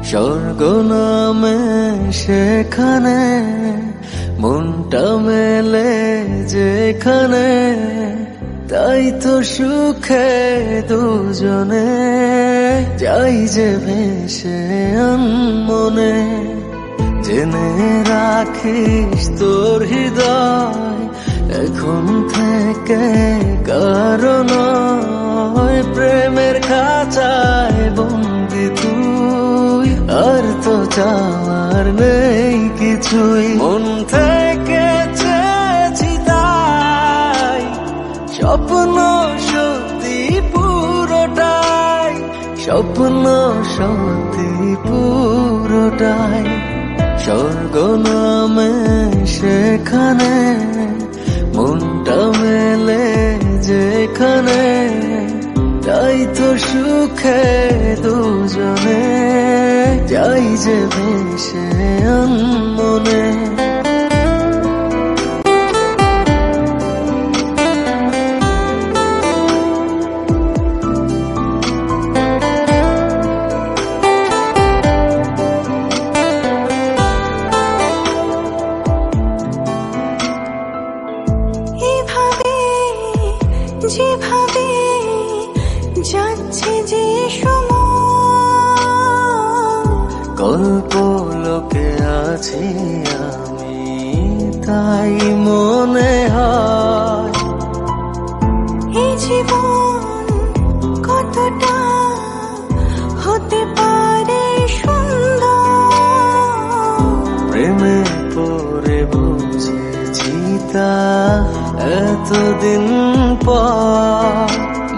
স্বর্গ নামে সেখানে মনটা মেলে যেখানে, তাই তো সুখে দুজনে যাই যে ভেসে আনমনে। জেনে রাখিস তোর হৃদয় এখন থেকে কারণ প্রেমের খাঁচায় বন্দি তুই, আর তো চাওয়ার নেই কিছুই। মন থেকে চেয়েছি তাই স্বপ্ন সত্যি পুরোটাই, স্বপ্ন সত্যি পুরোটাই। স্বর্গ নামে সেখানে মনটা মেলে যেখানে, তাই তো সুখে দুজনে যাই যে ভেসে আনমনে। যেভাবে যাচ্ছে যে সময়, কল্পলোকে আছি আমি তাই মনে হয়। এই জীবন কতটা হতে পারে সুন্দর, প্রেমে পড়ে বুঝেছি তা এতদিন পর।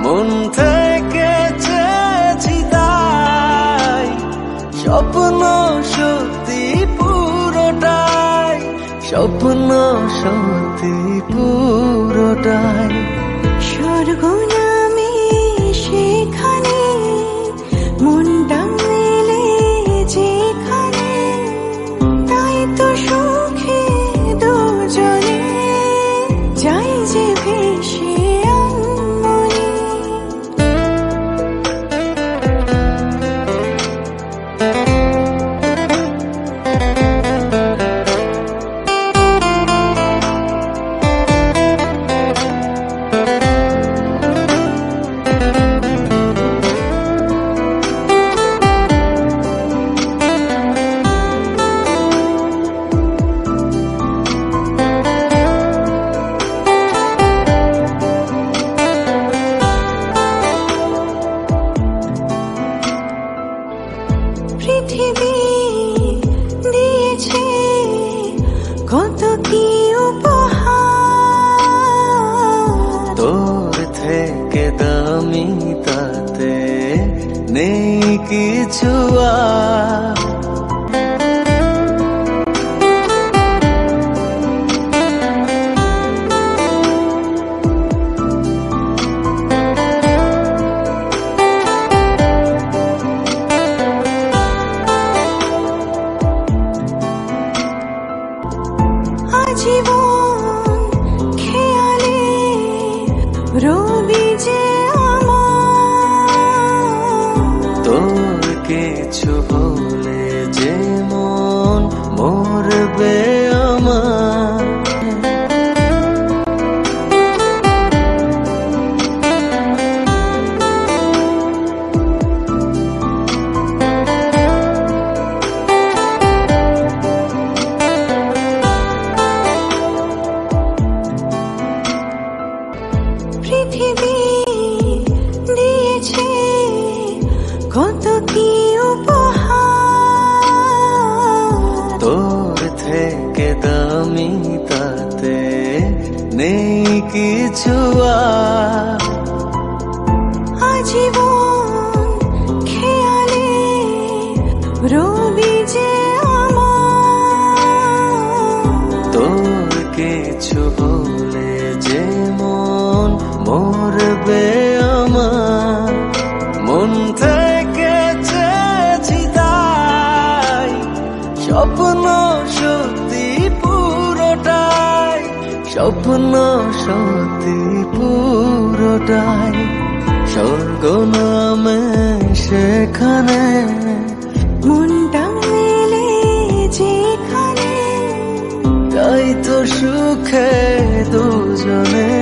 মন থেকে চেয়েছি তাই স্বপ্ন সত্যি পুরোটাই, স্বপ্ন সত্যি পুরোটাই। স্বর্গ নামে সেখানে মনটা মেলে যেখানে, তাই তো সুখে দুজনে যাই যে ভেসে আনমনে। পৃথিবী দিয়েছে কত কি উপহার, তোর থেকে দামি তাতে নেই কিছু আর। আজীবন খেয়ালে রবি যে আমার, তোর কিছু হলে যে মন মরবে আমার। পৃথিবী দিয়েছে কত কি উপহার, তোর থেকে দামি তাতে নেই কিছু আর। আজীবন খেয়ালে রবি যে আমার, তোর কিছু হলে যে মন মরবে আমার। মন থেকে চেয়েছি তাই স্বপ্ন সত্যি পুরো পুরোটাই স্বপ্ন সত্যি পুরোটাই স্বর্গ নামে সেখানে মনটা মেলে যেখানে তাই তো সুখে দুজনে